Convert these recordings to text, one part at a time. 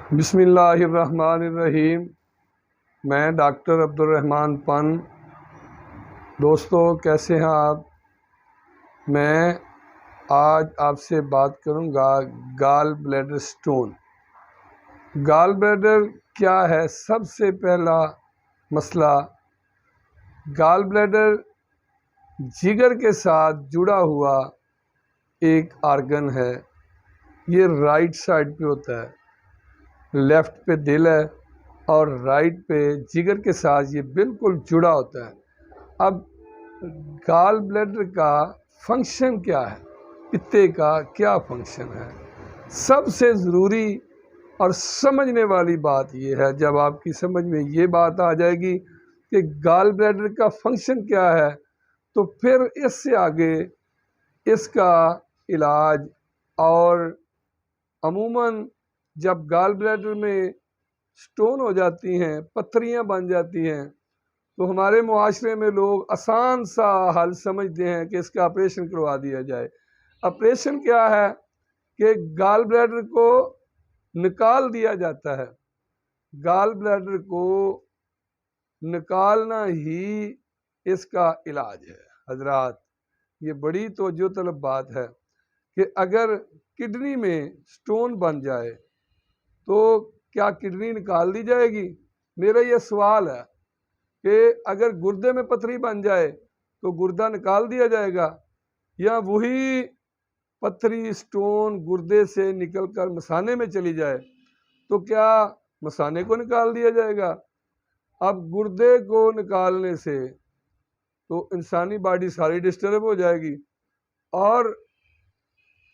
बिस्मिल्लाहिर्रहमानिर्रहीम। मैं doctor Abdurrahman पन। दोस्तों, कैसे हैं आप? मैं आज आपसे बात करूंगा gall bladder stone. Gall bladder क्या है? सबसे पहला मसला, गाल ब्लैडर जिगर के साथ जुड़ा हुआ एक आर्गन है। ये राइट साइड पे होता है, लेफ्ट पे दिल है और राइट पे जिगर के साथ ये बिल्कुल जुड़ा होता है। अब गाल ब्लैडर का फंक्शन क्या है, पित्ते का क्या फंक्शन है? सबसे ज़रूरी और समझने वाली बात ये है, जब आपकी समझ में ये बात आ जाएगी कि गाल ब्लैडर का फंक्शन क्या है, तो फिर इससे आगे इसका इलाज और अमूमन जब गाल ब्लैडर में स्टोन हो जाती हैं, पत्थरियां बन जाती हैं, तो हमारे मुआशरे में लोग आसान सा हल समझते हैं कि इसका ऑपरेशन करवा दिया जाए। ऑपरेशन क्या है कि गाल ब्लैडर को निकाल दिया जाता है। गाल ब्लैडर को निकालना ही इसका इलाज है। हजरात, ये बड़ी तवज्जो तलब बात है कि अगर किडनी में स्टोन बन जाए तो क्या किडनी निकाल दी जाएगी? मेरा ये सवाल है कि अगर गुर्दे में पथरी बन जाए तो गुर्दा निकाल दिया जाएगा, या वही पथरी स्टोन गुर्दे से निकलकर मसाने में चली जाए तो क्या मसाने को निकाल दिया जाएगा? अब गुर्दे को निकालने से तो इंसानी बॉडी सारी डिस्टर्ब हो जाएगी, और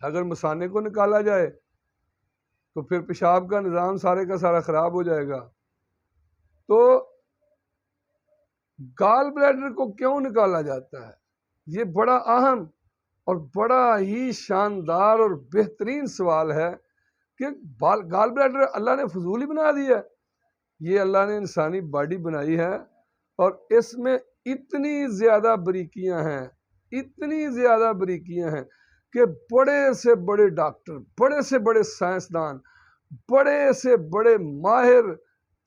अगर मसाने को निकाला जाए तो फिर पेशाब का निज़ाम सारे का सारा ख़राब हो जाएगा। तो गाल ब्लैडर को क्यों निकाला जाता है? ये बड़ा अहम और बड़ा ही शानदार और बेहतरीन सवाल है कि गाल ब्लैडर अल्लाह ने फजूल ही बना दिया। ये अल्लाह ने इंसानी बॉडी बनाई है और इसमें इतनी ज़्यादा बारीकियां हैं, इतनी ज़्यादा बारीकियां हैं कि बड़े से बड़े डॉक्टर, बड़े से बड़े साइंसदान, बड़े से बड़े माहिर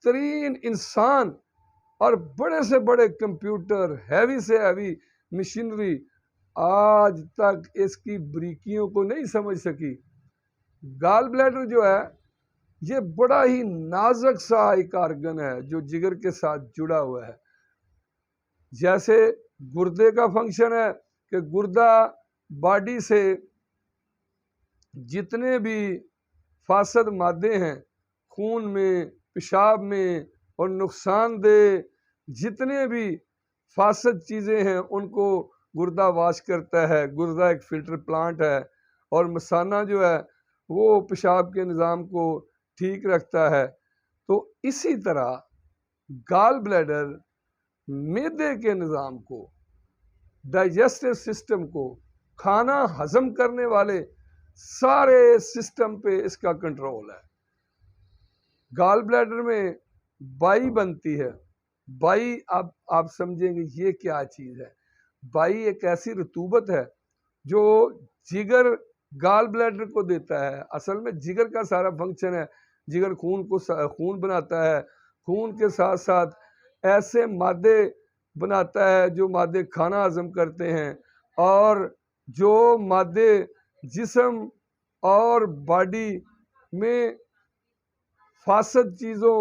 तरीन इंसान और बड़े से बड़े कंप्यूटर, हैवी से हैवी मशीनरी आज तक इसकी बारीकियों को नहीं समझ सकी। गाल ब्लैडर जो है ये बड़ा ही नाजुक सा एक आर्गन है जो जिगर के साथ जुड़ा हुआ है। जैसे गुर्दे का फंक्शन है कि गुर्दा बॉडी से जितने भी फासद मादे हैं खून में, पेशाब में और नुकसानदेह जितने भी फासद चीज़ें हैं उनको गुर्दा वाश करता है। गुर्दा एक फिल्टर प्लांट है और मसाना जो है वो पेशाब के निज़ाम को ठीक रखता है। तो इसी तरह गाल ब्लैडर मैदे के निज़ाम को, डाइजेस्टिव सिस्टम को, खाना हजम करने वाले सारे सिस्टम पे इसका कंट्रोल है। गाल ब्लैडर में बाई बनती है। बाई, अब आप समझेंगे ये क्या चीज़ है। बाई एक ऐसी रतूबत है जो जिगर गाल ब्लैडर को देता है। असल में जिगर का सारा फंक्शन है, जिगर खून बनाता है, खून के साथ साथ ऐसे मादे बनाता है जो मादे खाना हजम करते हैं, और जो मादे जिस्म और बॉडी में फासद चीज़ों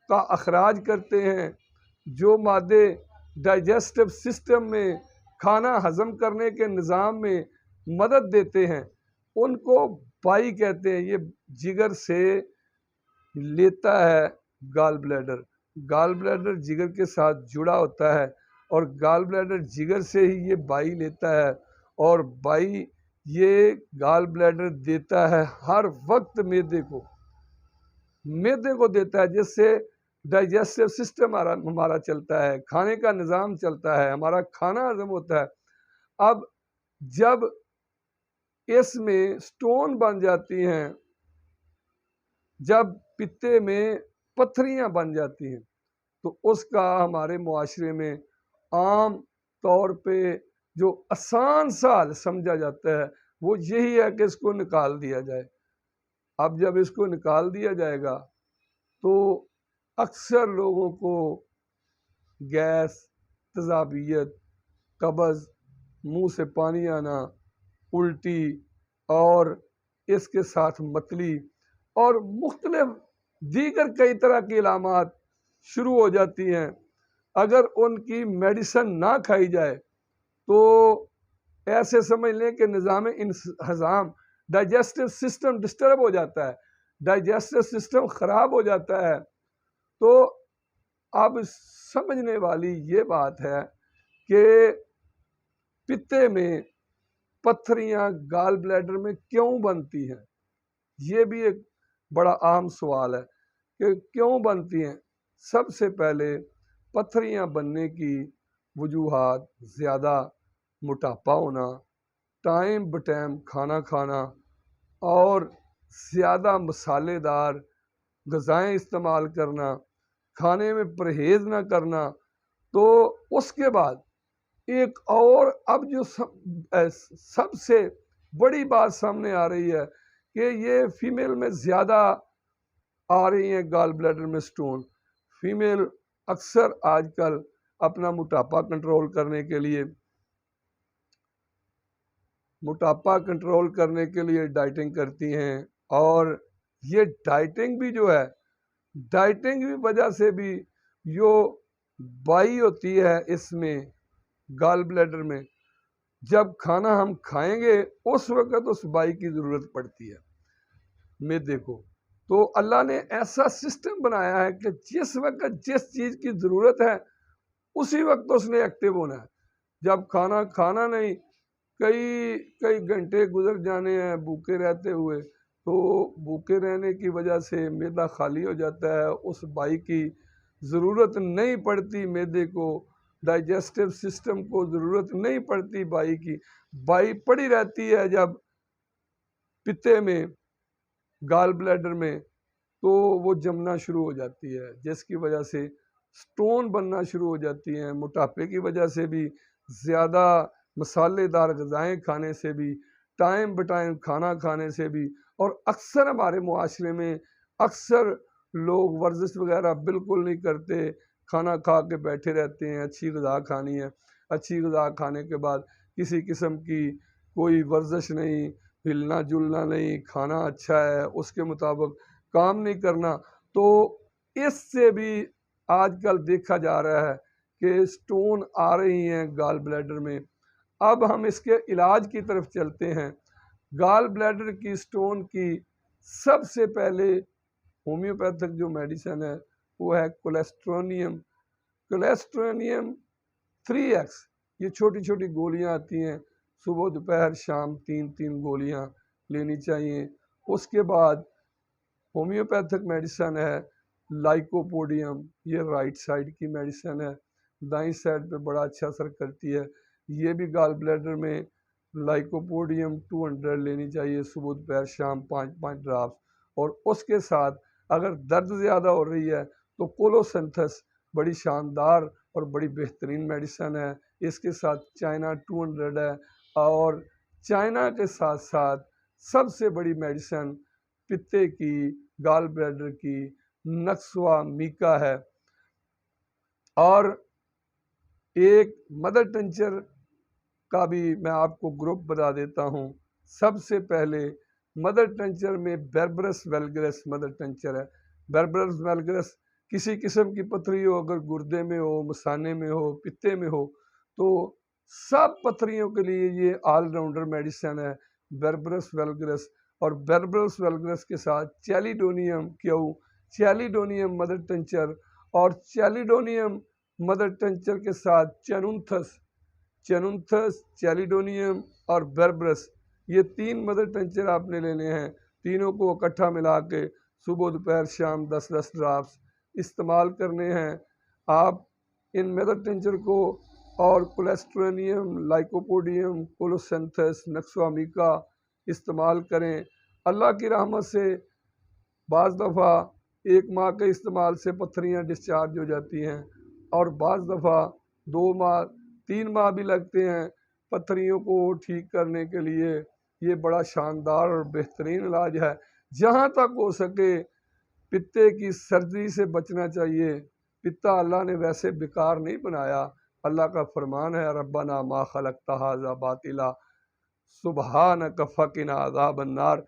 का अखराज करते हैं, जो मादे डाइजेस्टिव सिस्टम में खाना हजम करने के निज़ाम में मदद देते हैं, उनको बाई कहते हैं। ये जिगर से लेता है गाल ब्लैडर। गाल ब्लैडर जिगर के साथ जुड़ा होता है और गाल ब्लैडर जिगर से ही ये बाई लेता है, और बाई ये गाल ब्लैडर देता है हर वक्त मैदे को देता है, जिससे डाइजेस्टिव सिस्टम हमारा चलता है, खाने का निज़ाम चलता है, हमारा खाना हजम होता है। अब जब इसमें स्टोन बन जाती हैं, जब पित्ते में पत्थरियां बन जाती हैं, तो उसका हमारे मुआशरे में आम तौर पे जो आसान सा हल समझा जाता है वो यही है कि इसको निकाल दिया जाए। अब जब इसको निकाल दिया जाएगा तो अक्सर लोगों को गैस, तेज़ाबियत, कब्ज़, मुंह से पानी आना, उल्टी और इसके साथ मतली और मुख्तलिफ दीगर कई तरह की इलामात शुरू हो जाती हैं। अगर उनकी मेडिसिन ना खाई जाए तो ऐसे समझ लें कि निज़ाम हज़ाम, डाइजेस्टिव सिस्टम डिस्टर्ब हो जाता है, डाइजेस्टिव सिस्टम ख़राब हो जाता है। तो अब समझने वाली ये बात है कि पित्ते में पत्थरियाँ गाल ब्लैडर में क्यों बनती हैं। ये भी एक बड़ा आम सवाल है कि क्यों बनती हैं। सबसे पहले पत्थरियाँ बनने की वजूहात ज़्यादा मोटापा होना, टाइम ब टाइम खाना खाना और ज़्यादा मसालेदार ग़िज़ाएँ इस्तेमाल करना, खाने में परहेज़ ना करना। तो उसके बाद एक और अब जो सबसे बड़ी बात सामने आ रही है कि ये फीमेल में ज़्यादा आ रही हैं गाल ब्लैडर में स्टोन। फीमेल अक्सर आजकल अपना मोटापा कंट्रोल करने के लिए डाइटिंग करती हैं और ये डाइटिंग भी जो है, डाइटिंग की वजह से भी जो बाई होती है इसमें गाल ब्लैडर में, जब खाना हम खाएंगे उस वक़्त उस बाई की ज़रूरत पड़ती है मैदे को। तो अल्लाह ने ऐसा सिस्टम बनाया है कि जिस वक़्त जिस चीज़ की ज़रूरत है उसी वक्त उसने एक्टिव होना है। जब खाना खाना नहीं, कई कई घंटे गुजर जाने हैं भूखे रहते हुए, तो भूखे रहने की वजह से मैदा खाली हो जाता है, उस बाई की ज़रूरत नहीं पड़ती मैदे को, डाइजेस्टिव सिस्टम को ज़रूरत नहीं पड़ती बाई की। बाई पड़ी रहती है जब पित्ते में, गाल ब्लैडर में, तो वो जमना शुरू हो जाती है, जिसकी वजह से स्टोन बनना शुरू हो जाती हैं। मोटापे की वजह से भी, ज़्यादा मसालेदार ग़िज़ाएँ खाने से भी, टाइम ब टाइम खाना खाने से भी, और अक्सर हमारे मुआशरे में अक्सर लोग वर्जिश वगैरह बिल्कुल नहीं करते, खाना खा के बैठे रहते हैं। अच्छी ग़िज़ा खानी है, अच्छी ग़िज़ा खाने के बाद किसी किस्म की कोई वर्जिश नहीं, हिलना जुलना नहीं, खाना अच्छा है उसके मुताबिक काम नहीं करना। तो इससे भी आजकल देखा जा रहा है कि स्टोन आ रही हैं गाल ब्लैडर में। अब हम इसके इलाज की तरफ चलते हैं। गाल ब्लैडर की स्टोन की सबसे पहले होम्योपैथिक जो मेडिसिन है वो है कोलेस्ट्रोनियम। कोलेस्ट्रोनियम 3x, ये छोटी छोटी गोलियां आती हैं, सुबह दोपहर शाम 3-3 गोलियां लेनी चाहिए। उसके बाद होम्योपैथिक मेडिसिन है लाइकोपोडियम, ये राइट साइड की मेडिसिन है, दाईं साइड पे बड़ा अच्छा असर करती है। ये भी गाल ब्लैडर में लाइकोपोडियम 200 लेनी चाहिए सुबह दोपहर शाम 5-5 ड्राफ्ट। और उसके साथ अगर दर्द ज़्यादा हो रही है तो कोलोसिंथस बड़ी शानदार और बड़ी बेहतरीन मेडिसिन है। इसके साथ चाइना 200 है, और चाइना के साथ साथ सबसे बड़ी मेडिसिन पित्ते की, गाल ब्लैडर की, नक्सवा मीका है। और एक मदर टिंचर का भी मैं आपको ग्रुप बता देता हूँ। सबसे पहले मदर टिंचर में बेरबरस वल्गरस मदर टिंचर है। बेरबरस वल्गरस किसी किस्म की पथरी हो, अगर गुर्दे में हो, मसाने में हो, पित्ते में हो, तो सब पथरियों के लिए ये ऑलराउंडर मेडिसिन है बेरबरस वल्गरस। और बेरबरस वल्गरस के साथ चैलिडोनियम क्यू, चैलिडोनियम मदर टिंचर, और चैलिडोनियम मदर टिंचर के साथ चैनुंथस, चैलिडोनियम और बेरबरस, ये 3 मदर टिंचर आपने लेने हैं। तीनों को इकट्ठा मिला के सुबह दोपहर शाम 10-10 ड्राफ्ट इस्तेमाल करने हैं। आप इन मदर टिंचर को और कोलेस्ट्रोनियम, लाइकोपोडियम, कोलोसिंथस, नक्सवा मीका इस्तेमाल करें। अल्लाह की रहमत से बाज़ दफ़ा 1 माह के इस्तेमाल से पत्थरियाँ डिस्चार्ज हो जाती हैं, और बाज़ दफ़ा 2 माह 3 माह भी लगते हैं पत्थरियों को ठीक करने के लिए। ये बड़ा शानदार और बेहतरीन इलाज है। जहाँ तक हो सके पित्ते की सर्जरी से बचना चाहिए। पित्ता अल्लाह ने वैसे बेकार नहीं बनाया। अल्लाह का फरमान है, रब्बना मा खलक़्ता हाज़ा बातिला सुब्हानक फ़क़िना अज़ाबन नार,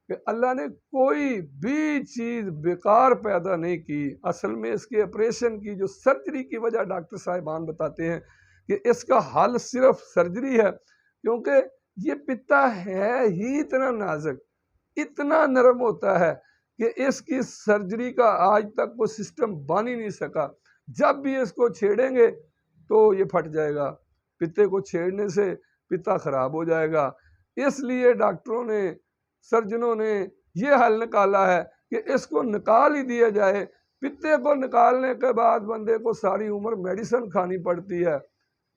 कि अल्लाह ने कोई भी चीज़ बेकार पैदा नहीं की। असल में इसके ऑपरेशन की जो सर्जरी की वजह डॉक्टर साहिबान बताते हैं कि इसका हल सिर्फ सर्जरी है, क्योंकि ये पित्ता है ही इतना नाजुक, इतना नरम होता है कि इसकी सर्जरी का आज तक कोई सिस्टम बन ही नहीं सका। जब भी इसको छेड़ेंगे तो ये फट जाएगा। पित्ते को छेड़ने से पित्ता खराब हो जाएगा। इसलिए डॉक्टरों ने, सर्जनों ने ये हल निकाला है कि इसको निकाल ही दिया जाए। पित्ते को निकालने के बाद बंदे को सारी उम्र मेडिसिन खानी पड़ती है।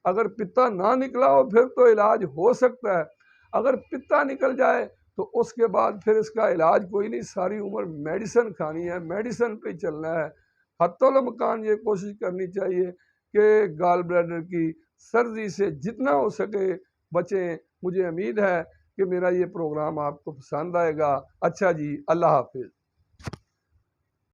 अगर पित्ता ना निकला हो फिर तो इलाज हो सकता है, अगर पित्ता निकल जाए तो उसके बाद फिर इसका इलाज कोई नहीं, सारी उम्र मेडिसिन खानी है, मेडिसिन पे चलना है। हत्तुल इम्कान ये कोशिश करनी चाहिए कि गॉल ब्लैडर की सर्जरी से जितना हो सके बचें। मुझे उम्मीद है कि मेरा ये प्रोग्राम आपको पसंद आएगा। अच्छा जी, अल्लाह हाफिज़।